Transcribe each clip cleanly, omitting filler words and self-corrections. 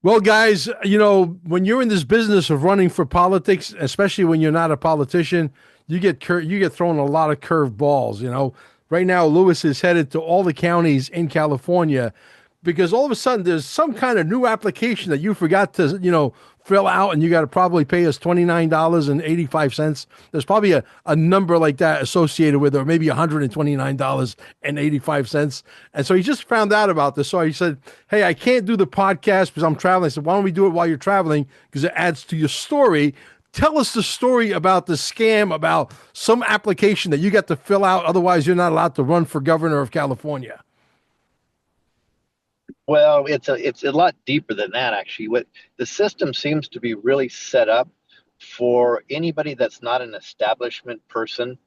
Well, guys, when you're in this business of running for politics, especially when you're not a politician, you get thrown a lot of curved balls. Right now, Lewis is headed to all the counties in California because all of a sudden there's some kind of new application that you forgot to, fill out, and you got to probably pay us $29.85. There's probably a number like that associated with it, or maybe $129.85. And so he just found out about this. So he said, "Hey, I can't do the podcast because I'm traveling." I said, "Why don't we do it while you're traveling? Because it adds to your story." Tell us the story about the scam, about some application that you got to fill out. Otherwise, you're not allowed to run for governor of California. Well, it's a lot deeper than that, actually. What the system seems to be really set up for anybody that's not an establishment person,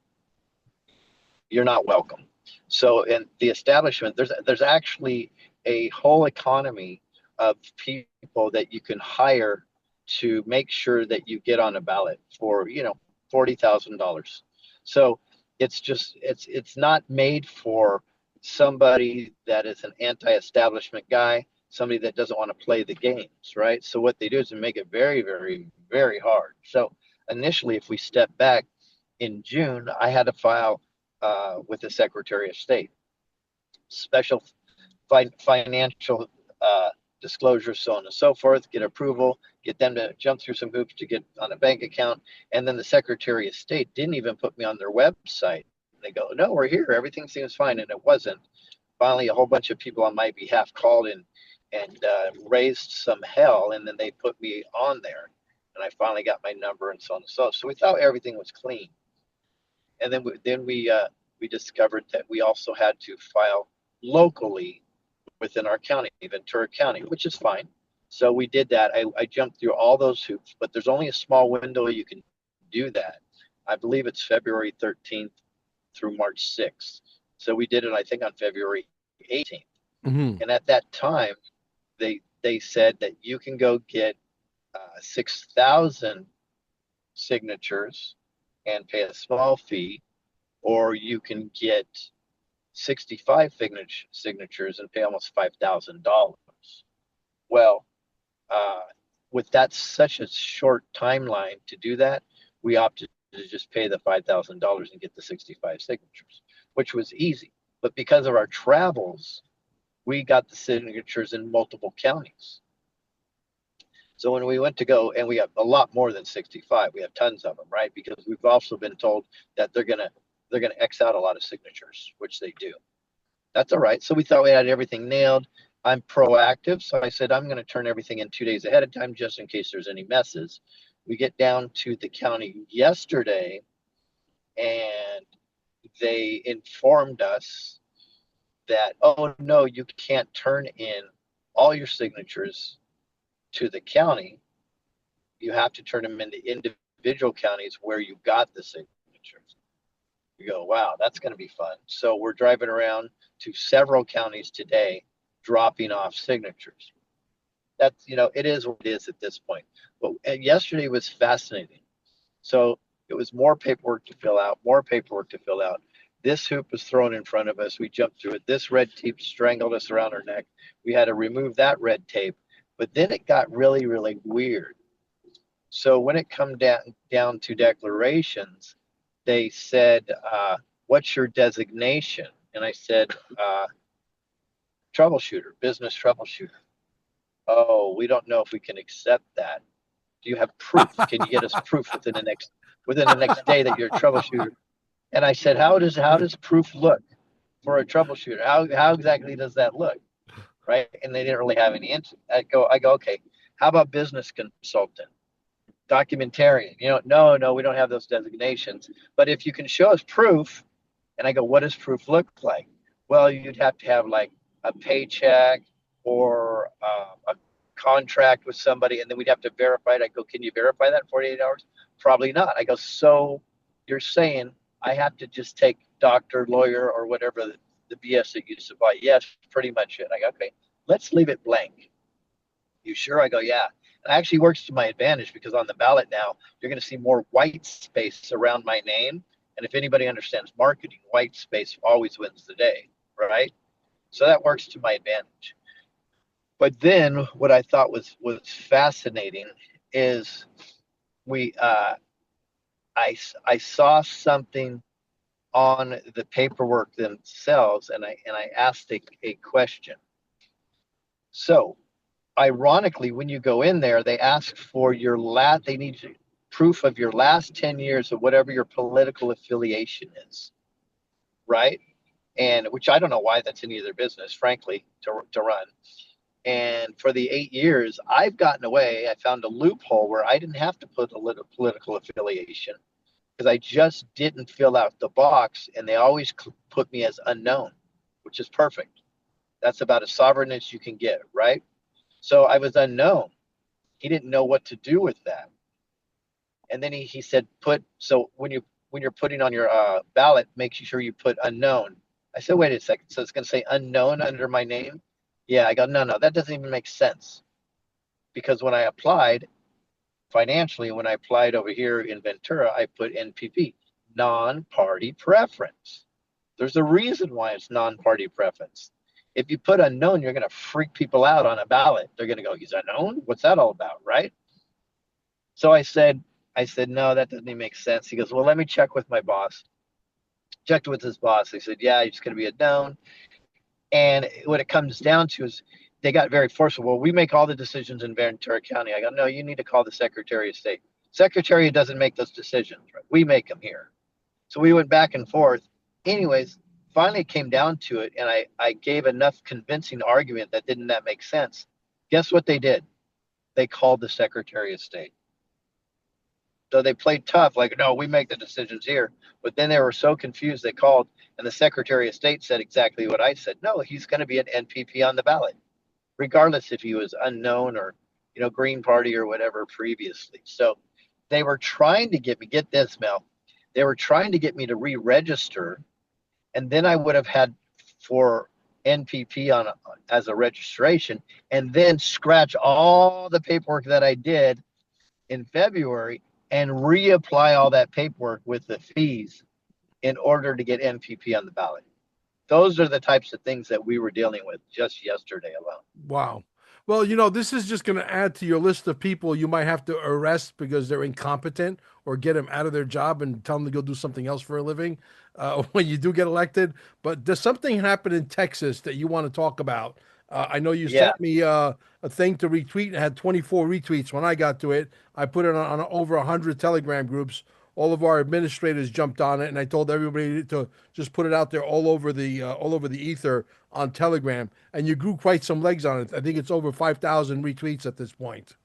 you're not welcome. So in the establishment, there's actually a whole economy of people that you can hire to make sure that you get on a ballot for, $40,000. So it's not made for somebody that is an anti-establishment guy, somebody that doesn't want to play the games, right? So what they do is they make it very, very, very hard. So initially, if we step back in June, I had to file with the Secretary of State special financial disclosures, so on and so forth, get approval, get them to jump through some hoops to get on a bank account. And then the Secretary of State didn't even put me on their website. They go, "No, we're here. Everything seems fine." And it wasn't. Finally, a whole bunch of people on my behalf called and raised some hell. And then they put me on there. And I finally got my number and so on and so. So we thought everything was clean. And then we discovered that we also had to file locally within our county, Ventura County, which is fine. So we did that. I jumped through all those hoops, but there's only a small window you can do that. I believe it's February 13th through March 6th. So we did it, I think, on February 18th. Mm-hmm. And at that time, they said that you can go get 6,000 signatures and pay a small fee, or you can get 65 signatures and pay almost $5,000. Well, uh, with that such a short timeline to do that, we opted to just pay the $5,000 and get the 65 signatures, which was easy. But because of our travels, we got the signatures in multiple counties. So when we went to go, and we have a lot more than 65, we have tons of them, right? Because we've also been told that they're gonna X out a lot of signatures, which they do. That's all right. So we thought we had everything nailed. I'm proactive, so I said I'm going to turn everything in 2 days ahead of time just in case there's any messes. We get down to the county yesterday, and they informed us that, oh no, you can't turn in all your signatures to the county. You have to turn them into individual counties where you got the signatures. You go, wow, that's going to be fun. So we're driving around to several counties today, dropping off signatures. That's, it is what it is at this point. But yesterday was fascinating. So it was more paperwork to fill out, more paperwork to fill out. This hoop was thrown in front of us. We jumped through it. This red tape strangled us around our neck. We had to remove that red tape. But then it got really, really weird. So when it come down to declarations, they said, "What's your designation?" And I said, "Troubleshooter, business troubleshooter." "Oh, we don't know if we can accept that. Do you have proof? Can you get us proof within the next day that you're a troubleshooter?" And I said, "How does proof look for a troubleshooter? How exactly does that look?" Right? And they didn't really have any answer. I go, "Okay, how about business consultant, documentarian?" No, we don't have those designations. But if you can show us proof, and I go, "What does proof look like?" "Well, you'd have to have like a paycheck or a contract with somebody, and then we'd have to verify it." I go, "Can you verify that in 48 hours?" "Probably not." I go, "So you're saying I have to just take doctor, lawyer, or whatever the BS that you supply?" "Yes, pretty much it." I go, "Okay, let's leave it blank." "You sure?" I go, "Yeah." It actually works to my advantage because on the ballot now, you're going to see more white space around my name. And if anybody understands marketing, white space always wins the day, right? So that works to my advantage. But then what I thought was fascinating is we I saw something on the paperwork themselves, and I asked a question. So ironically, when you go in there, they ask for they need proof of your last 10 years of whatever your political affiliation is, right? And which I don't know why that's any of their business, frankly, to run. And for the 8 years, I've gotten away. I found a loophole where I didn't have to put a little political affiliation because I just didn't fill out the box, and they always put me as unknown, which is perfect. That's about as sovereign as you can get, right? So I was unknown. He didn't know what to do with that. And then he said, so when you're putting on your ballot, make sure you put unknown. I said, wait a second. So it's going to say unknown under my name? Yeah, I go, no, that doesn't even make sense. Because when I applied financially, when I applied over here in Ventura, I put NPP, non-party preference. There's a reason why it's non-party preference. If you put unknown, you're going to freak people out on a ballot. They're going to go, he's unknown? What's that all about, right? So I said, no, that doesn't even make sense. He goes, well, let me check with my boss. Checked with his boss. They said, yeah, he's going to be a known. And what it comes down to is they got very forceful. Well, we make all the decisions in Ventura County. I go, no, you need to call the Secretary of State. Secretary doesn't make those decisions, right? We make them here. So we went back and forth. Anyways, finally it came down to it, and I gave enough convincing argument that didn't that make sense. Guess what they did? They called the Secretary of State. So they played tough, like, no, we make the decisions here. But then they were so confused, they called, and the Secretary of State said exactly what I said. No, he's going to be an NPP on the ballot, regardless if he was unknown or, Green Party or whatever previously. So they were trying to get this, Mel, they were trying to get me to re-register, and then I would have had for NPP as a registration, and then scratch all the paperwork that I did in February and reapply all that paperwork with the fees in order to get NPP on the ballot. Those are the types of things that we were dealing with just yesterday alone. Wow. Well, this is just going to add to your list of people you might have to arrest because they're incompetent or get them out of their job and tell them to go do something else for a living when you do get elected. But does something happen in Texas that you want to talk about? I know you Yeah, sent me a thing to retweet. It had 24 retweets when I got to it. I put it on over 100 Telegram groups. All of our administrators jumped on it, and I told everybody to just put it out there all over the ether on Telegram. And you grew quite some legs on it. I think it's over 5,000 retweets at this point.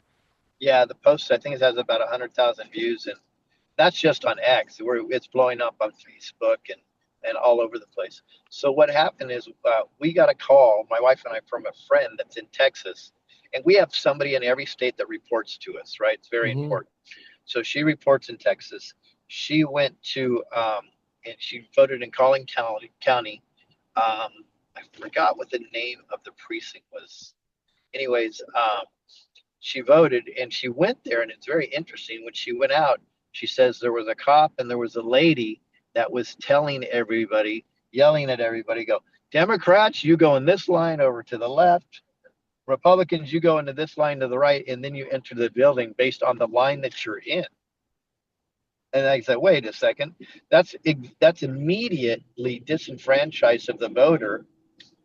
yeah. The post I think it has about 100,000 views, and that's just on X. Where it's blowing up on Facebook and all over the place. So what happened is we got a call, my wife and I, from a friend that's in Texas, and we have somebody in every state that reports to us, right? It's very Hmm. important. So she reports in Texas. She went to and she voted in Collin County. I forgot what the name of the precinct was. Anyways, she voted and she went there, and it's very interesting. When she went out, she says there was a cop and there was a lady that was telling everybody, yelling at everybody, go, Democrats, you go in this line over to the left. Republicans, you go into this line to the right, and then you enter the building based on the line that you're in. And I said, wait a second, that's immediately disenfranchised of the voter,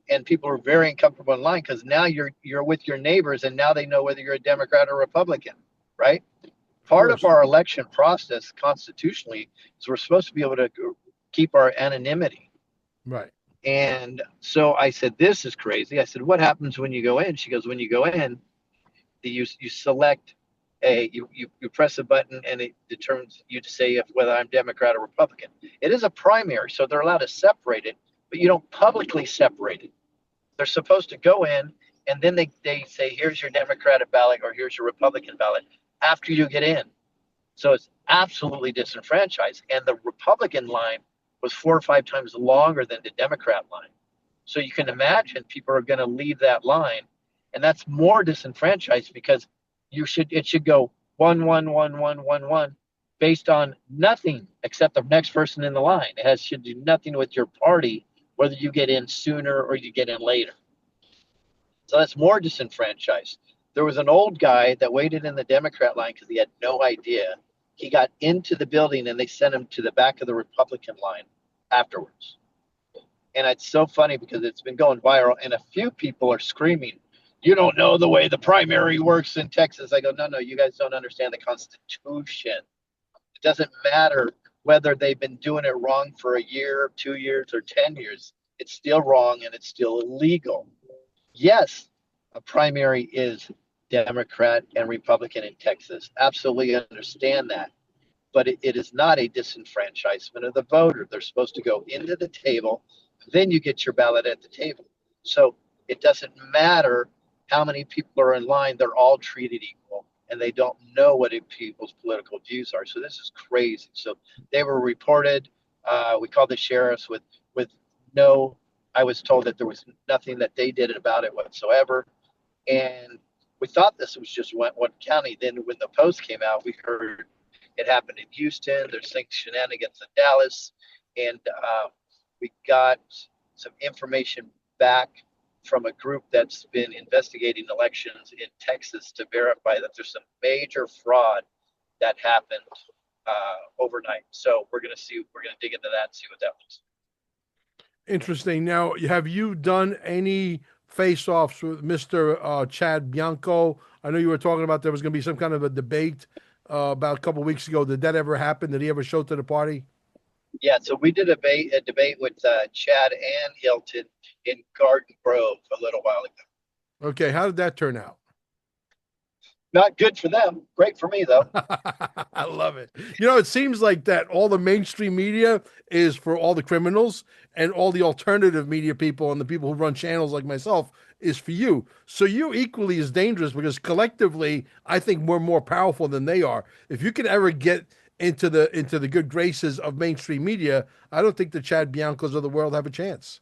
and people are very uncomfortable in line because now you're with your neighbors, and now they know whether you're a Democrat or Republican, right? Of Part of course. our election process constitutionally is we're supposed to be able to keep our anonymity. Right. And so I said, this is crazy. I said, what happens when you go in? She goes, when you go in, you select you press a button and it determines you to say if whether I'm Democrat or Republican. It is a primary, so they're allowed to separate it, but you don't publicly separate it. They're supposed to go in and then they say, here's your Democratic ballot or here's your Republican ballot after you get in. So it's absolutely disenfranchised. And the Republican line was 4 or 5 times longer than the Democrat line. So you can imagine people are going to leave that line. And that's more disenfranchised because it should go 1 1 1 1 1 1 based on nothing except the next person in the line. Should do nothing with your party, whether you get in sooner or you get in later. So that's more disenfranchised. There was an old guy that waited in the Democrat line because he had no idea. He got into the building and they sent him to the back of the Republican line afterwards. And it's so funny because it's been going viral, and a few people are screaming, "You don't know the way the primary works in Texas." I go, no, no, you guys don't understand the Constitution. It doesn't matter whether they've been doing it wrong for a year, 2 years, or 10 years. It's still wrong and it's still illegal. Yes, a primary is Democrat and Republican in Texas. Absolutely understand that. But it is not a disenfranchisement of the voter. They're supposed to go into the table, then you get your ballot at the table. So it doesn't matter how many people are in line, they're all treated equal and they don't know what people's political views are. So this is crazy. So they were reported. We called the sheriffs with no. I was told that there was nothing that they did about it whatsoever, and we thought this was just one county. Then when the post came out, we heard it happened in Houston. There's some shenanigans in Dallas, and we got some information back from a group that's been investigating elections in Texas to verify that there's some major fraud that happened overnight. So we're going to see. We're going to dig into that and see what that was. Interesting. Now, have you done any face-offs with Mr. Chad Bianco? I know you were talking about there was going to be some kind of a debate about a couple of weeks ago. Did that ever happen? Did he ever show to the party? Yeah, so we did a debate with Chad and Hilton in Garden Grove a little while ago. Okay, how did that turn out? Not good for them. Great for me, though. I love it. You know, it seems like that all the mainstream media is for all the criminals, and all the alternative media people and the people who run channels like myself is for you. So you're equally as dangerous because collectively, I think we're more powerful than they are. If you can ever get into the good graces of mainstream media, I don't think the Chad Biancos of the world have a chance.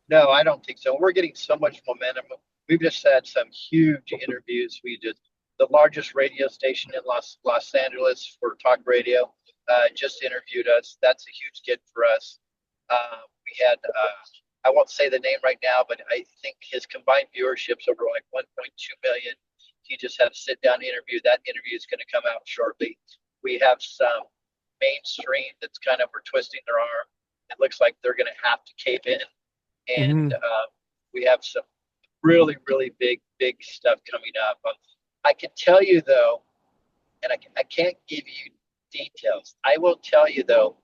No, I don't think so. We're getting so much momentum. We've just had some huge interviews. We did the largest radio station in Los Angeles for talk radio just interviewed us. That's a huge get for us. We had I won't say the name right now, but I think his combined viewership's over like 1.2 million. He just had a sit down interview. That interview is going to come out shortly. We have some mainstream that's kind of are twisting their arm. It looks like they're going to have to cave in, and Mhm. we have some really, really big stuff coming up. I can tell you though, and I can't give you details. I will tell you though,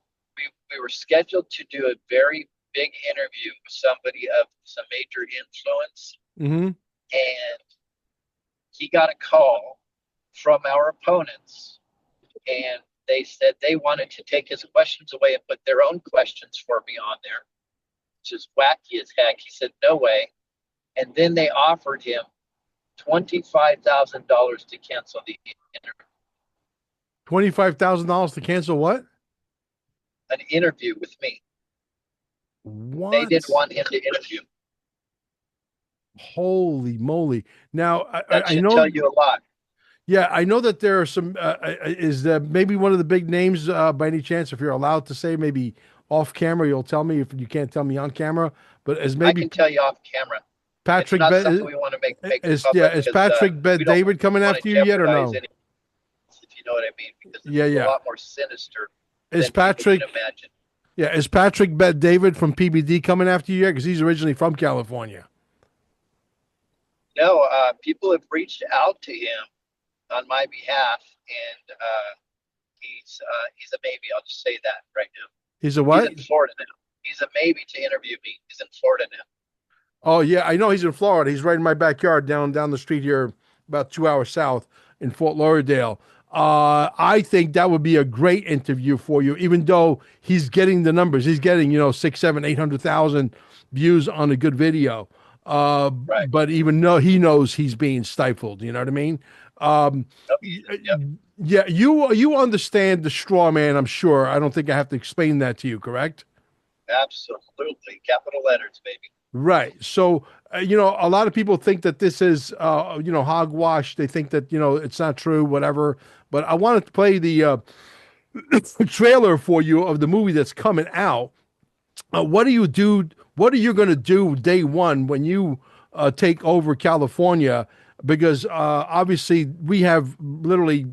we were scheduled to do a very big interview with somebody of some major influence, Mhm. and he got a call from our opponents, and they said they wanted to take his questions away and put their own questions for me on there, which is wacky as heck. He said, no way. And then they offered him $25,000 to cancel the interview. $25,000 to cancel what? An interview with me. They What? didn't want him to interview. Holy moly! Now That I should tell know. you a lot. Yeah, I know that there are some. Is maybe one of the big names by any chance? If you're allowed to say, maybe off camera, you'll tell me if you can't tell me on camera. If I maybe can tell you off camera. It's Patrick not Bet something we want to make is yeah public is because Patrick Bet we don't David coming want to after you yet or jeopardize no? any, if you know what I mean, because it's Yeah, a yeah. lot more sinister Is than people can Patrick imagine. yeah is Patrick Bet David from PBD coming after you yet? Because he's originally from California. No, people have reached out to him on my behalf, and he's a maybe. I'll just say that right now. He's a He's what? in Florida now. He's a maybe to interview me. He's in Florida now. Oh yeah, I know he's in Florida. He's right in my backyard, down the street here, about 2 hours south in Fort Lauderdale. I think that would be a great interview for you, even though he's getting the numbers. He's getting, six, seven, 800,000 views on a good video. Right. But even though he knows he's being stifled, you know what I mean? Um, Yep. y- Yep. yeah, you understand the straw man, I'm sure. I don't think I have to explain that to you, correct? Absolutely. Capital letters, baby. Right. So, a lot of people think that this is, hogwash. They think that, it's not true, whatever. But I wanted to play the trailer for you of the movie that's coming out. What do you do? What are you going to do day one when you take over California because obviously we have literally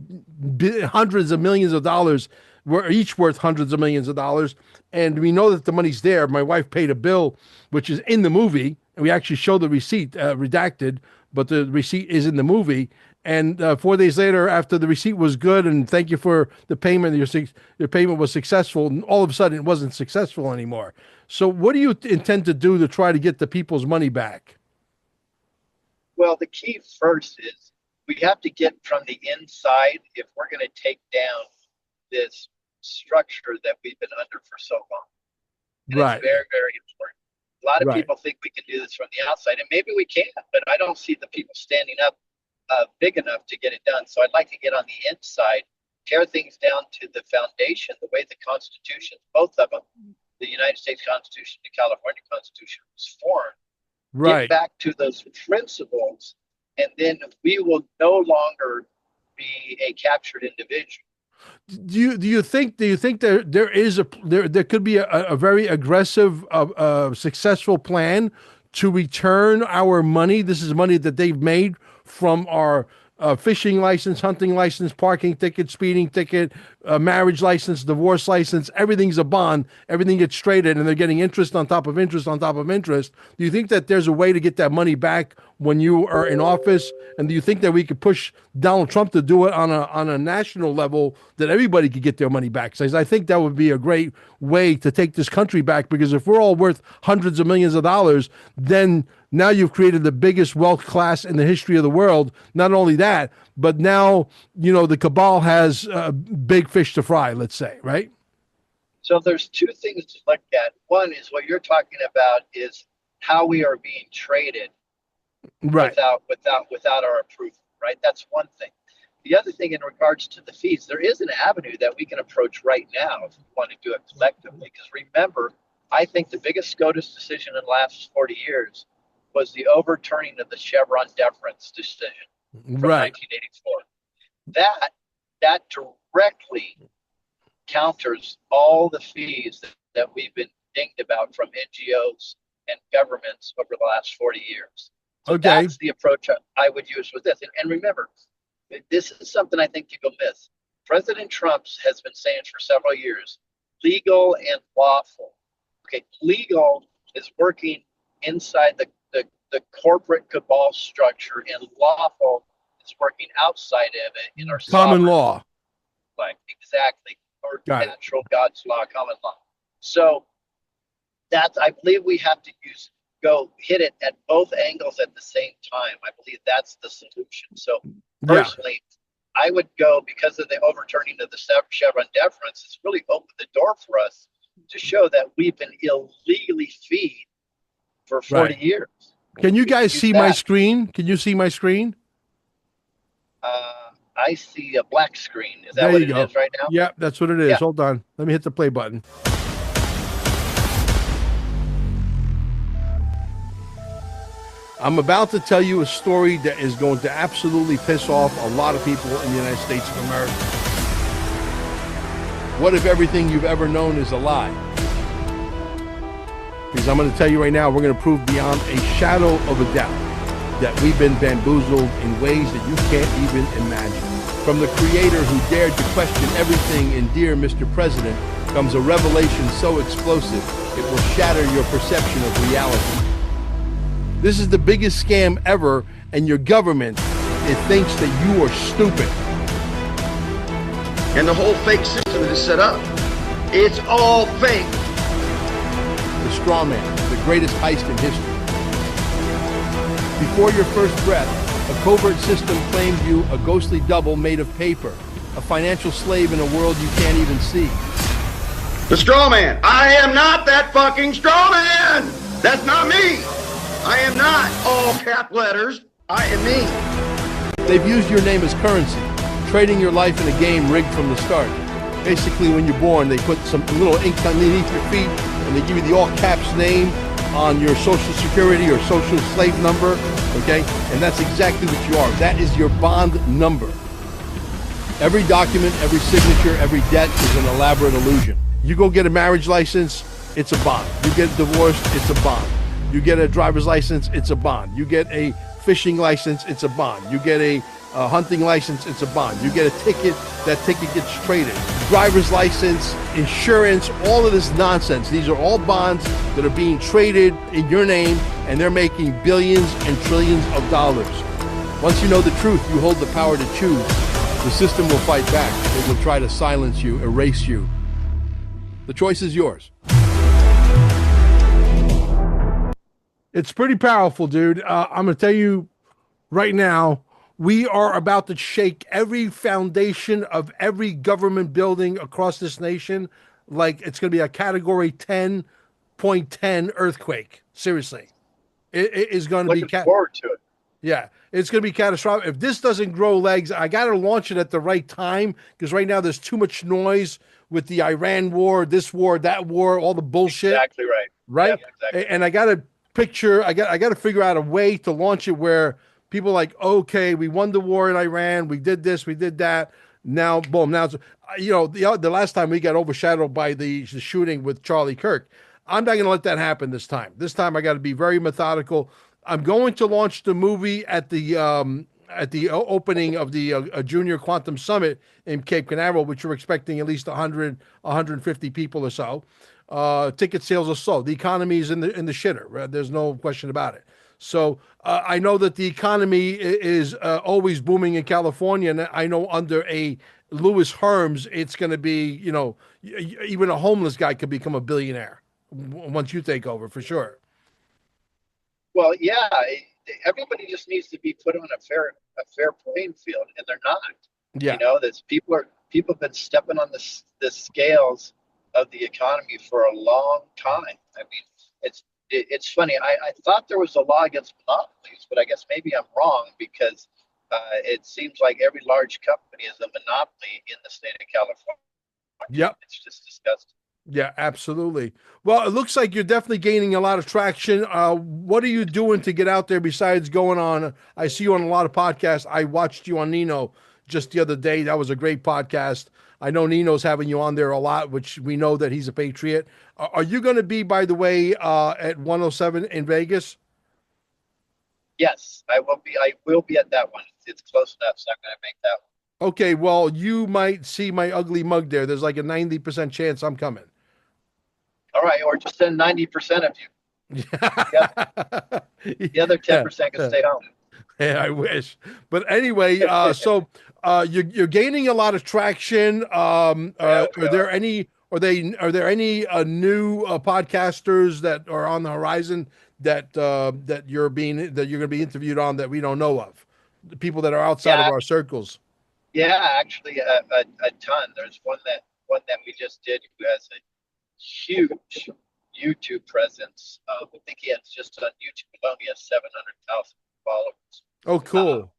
hundreds of millions of dollars. We're each worth hundreds of millions of dollars, and we know that the money's there. My wife paid a bill, which is in the movie, and we actually show the receipt, redacted, but the receipt is in the movie. And 4 days later, after the receipt was good, and thank you for the payment, your payment was successful, and all of a sudden it wasn't successful anymore. So what do you intend to do to try to get the people's money back? Well, the key first is we have to get from the inside if we're going to take down this structure that we've been under for so long. And Right, it's very, very important. A lot of right. people think we can do this from the outside, and maybe we can, but I don't see the people standing up big enough to get it done. So I'd like to get on the inside, tear things down to the foundation, the way the Constitution, both of them, the United States Constitution, the California Constitution was formed, get Right. back to those principles, and then we will no longer be a captured individual. Do you think there could be a very aggressive successful plan to return our money? This is money that they've made from our fishing license, hunting license, parking ticket, speeding ticket, marriage license, divorce license. Everything's a bond. Everything gets traded, and they're getting interest on top of interest on top of interest. Do you think that there's a way to get that money back when you are in office? And do you think that we could push Donald Trump to do it on a national level that everybody could get their money back? So I think that would be a great way to take this country back, because if we're all worth hundreds of millions of dollars, then now you've created the biggest wealth class in the history of the world. Not only that, but now, the cabal has big fish to fry, let's say, right? So there's two things to look at. One is what you're talking about is how we are being traded Right. without our approval, right? That's one thing. The other thing in regards to the fees, there is an avenue that we can approach right now if we want to do it collectively. Because remember, I think the biggest SCOTUS decision in the last 40 years was the overturning of the Chevron deference decision from Right. 1984. That directly counters all the fees that we've been dinged about from NGOs and governments over the last 40 years. So Okay. that's the approach I would use with this. And remember, this is something I think people miss. President Trump has been saying for several years, legal and lawful. Okay, legal is working inside the corporate cabal structure, and lawful is working outside of it in our Common sovereign law. life. Exactly. Or Got it. natural God's law, common law. So I believe we have to go hit it at both angles at the same time. I believe that's the solution. So Yeah. personally, I would go, because of the overturning of the Chevron deference, it's really opened the door for us to show that we've been illegally feed for 40 Right. years. Can you We guys use see my that. screen? Can you see my screen? I see a black screen. Is that There what you it go. is right now? Yeah, that's what it is. Yeah. Hold on. Let me hit the play button. I'm about to tell you a story that is going to absolutely piss off a lot of people in the United States of America. What if everything you've ever known is a lie? Because I'm going to tell you right now, we're going to prove beyond a shadow of a doubt that we've been bamboozled in ways that you can't even imagine. From the creator who dared to question everything in Dear Mr. President comes a revelation so explosive it will shatter your perception of reality. This is the biggest scam ever, and your government, it thinks that you are stupid. And the whole fake system that is set up, it's all fake. The straw man, the greatest heist in history. Before your first breath, a covert system claimed you a ghostly double made of paper, a financial slave in a world you can't even see. The straw man. I am not that fucking straw man. That's not me. I am not all cap letters. I am me. They've used your name as currency, trading your life in a game rigged from the start. Basically, when you're born, they put some little ink underneath your feet, and they give you the all caps name on your social security or social slave number, okay? And that's exactly what you are. That is your bond number. Every document, every signature, every debt is an elaborate illusion. You go get a marriage license, it's a bond. You get divorced, it's a bond. You get a driver's license, it's a bond. You get a fishing license, it's a bond. You get a hunting license, it's a bond. You get a ticket, that ticket gets traded. Driver's license, insurance, all of this nonsense. These are all bonds that are being traded in your name, and they're making billions and trillions of dollars. Once you know the truth, you hold the power to choose. The system will fight back. It will try to silence you, erase you. The choice is yours. It's pretty powerful, dude. I'm going to tell you right now, we are about to shake every foundation of every government building across this nation like it's going to be a category 10.10 earthquake. Seriously. It is going to be... Looking forward to it. Yeah, it's going to be catastrophic. If this doesn't grow legs, I got to launch it at the right time because right now there's too much noise with the Iran war, this war, that war, all the bullshit. Exactly right. Right? Yep, exactly. And I got to picture, I got to figure out a way to launch it where people are like, okay, we won the war in Iran, we did this, we did that. Now, boom, now, the last time we got overshadowed by the shooting with Charlie Kirk. I'm not going to let that happen this time. This time I got to be very methodical. I'm going to launch the movie at the opening of the Junior Quantum Summit in Cape Canaveral, which we're expecting at least 100, 150 people or so. Ticket sales are slow. The economy is in the shitter. Right? There's no question about it. So I know that the economy is always booming in California, and I know under a Lewis Herms, it's going to be, even a homeless guy could become a billionaire once you take over, for sure. Well, yeah, everybody just needs to be put on a fair playing field, and they're not. Yeah. People have been stepping on the scales of the economy for a long time. I mean, it's funny. I thought there was a law against monopolies, but I guess maybe I'm wrong because it seems like every large company is a monopoly in the state of California. Yep. It's just disgusting. Yeah, absolutely. Well, it looks like you're definitely gaining a lot of traction. What are you doing to get out there besides going on? I see you on a lot of podcasts. I watched you on Nino just the other day. That was a great podcast. I know Nino's having you on there a lot, which we know that he's a patriot. Are you going to be, by the way, at 107 in Vegas? Yes, I will be at that one. It's close enough, so I'm going to make that one. Okay, well, you might see my ugly mug there. There's like a 90% chance I'm coming. All right, or just send 90% of you. The other 10% can stay home. Yeah, I wish. But anyway, so you're gaining a lot of traction. Are there any new podcasters that are on the horizon that you're going to be interviewed on that we don't know of? The people that are outside of our circles. Yeah, actually, a ton. There's one that we just did who has a huge YouTube presence. I think he has just on YouTube alone. He has 700,000 followers. Oh, cool.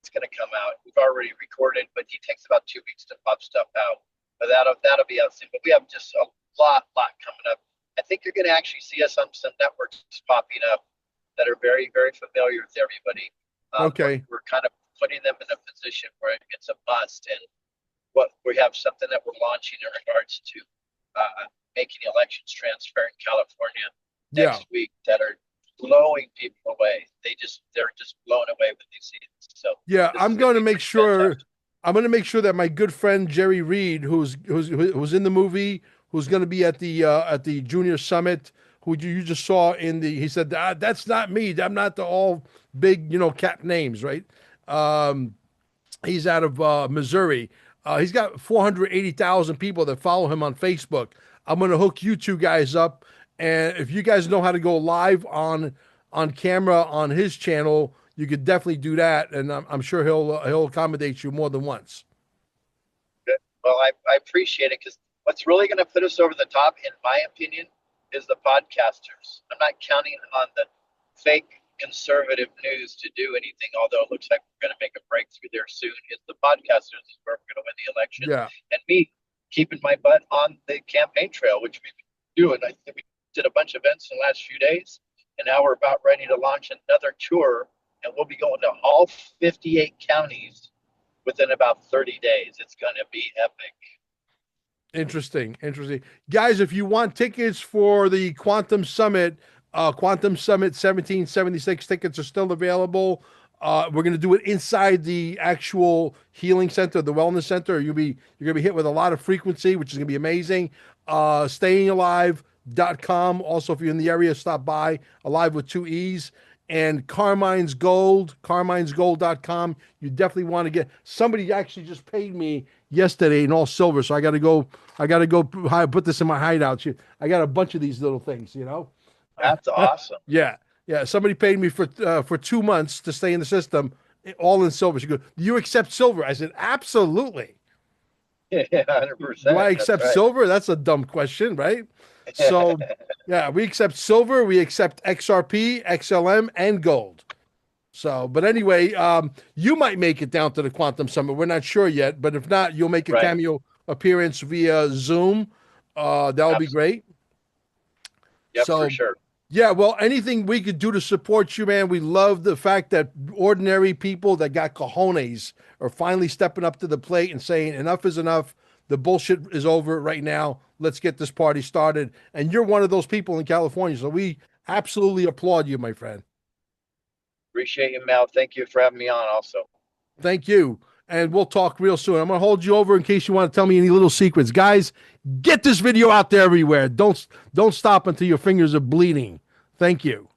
It's going to come out. We've already recorded, but he takes about 2 weeks to pop stuff out. But that'll be out soon. But we have just a lot coming up. I think you're going to actually see us on some networks popping up that are very, very familiar with everybody. Okay. We're kind of putting them in a position where it's a must. And we have something that we're launching in regards to making elections transparent in California next week that are blowing people away. They're just blown away when they see it. So yeah, I'm going to make sure. I'm going to make sure that my good friend Jerry Reed, who's in the movie, who's going to be at the Junior Summit, who you just saw in the. He said that's not me. I'm not the all big cap names, right? He's out of Missouri. He's got 480,000 people that follow him on Facebook. I'm going to hook you two guys up. And if you guys know how to go live on camera on his channel, you could definitely do that. And I'm sure he'll accommodate you more than once. Good. Well, I appreciate it because what's really going to put us over the top, in my opinion, is the podcasters. I'm not counting on the fake conservative news to do anything, although it looks like we're going to make a breakthrough there soon. It's the podcasters is where we're going to win the election. Yeah. And me keeping my butt on the campaign trail, which we've been doing. I think we did a bunch of events in the last few days, and now we're about ready to launch another tour, and we'll be going to all 58 counties within about 30 days. It's going to be epic. Interesting. Guys, if you want tickets for the Quantum Summit, Quantum Summit 1776 tickets are still available. We're going to do it inside the actual healing center, the wellness center. You're going to be hit with a lot of frequency, which is going to be amazing. Stayingalive.com. Also, if you're in the area, stop by. Alive with two E's. And Carmine's Gold, carminesgold.com. You definitely want to get. Somebody actually just paid me yesterday in all silver, so I got to go. Put this in my hideout. I got a bunch of these little things, you know. That's awesome. Yeah, yeah. Somebody paid me for 2 months to stay in the system, all in silver. She goes, "Do you accept silver?" I said, "Absolutely." Yeah, 100%. Do I accept silver? That's a dumb question, right? So, yeah, we accept silver, we accept XRP, XLM, and gold. So, but anyway, you might make it down to the Quantum Summit. We're not sure yet, but if not, you'll make a cameo appearance via Zoom. That'll be great. Yeah, for sure. Yeah, well, anything we could do to support you, man. We love the fact that ordinary people that got cojones are finally stepping up to the plate and saying enough is enough. The bullshit is over right now. Let's get this party started. And you're one of those people in California, so we absolutely applaud you, my friend. Appreciate you, Mel. Thank you for having me on also. Thank you. And we'll talk real soon. I'm going to hold you over in case you want to tell me any little secrets. Guys, get this video out there everywhere. Don't stop until your fingers are bleeding. Thank you.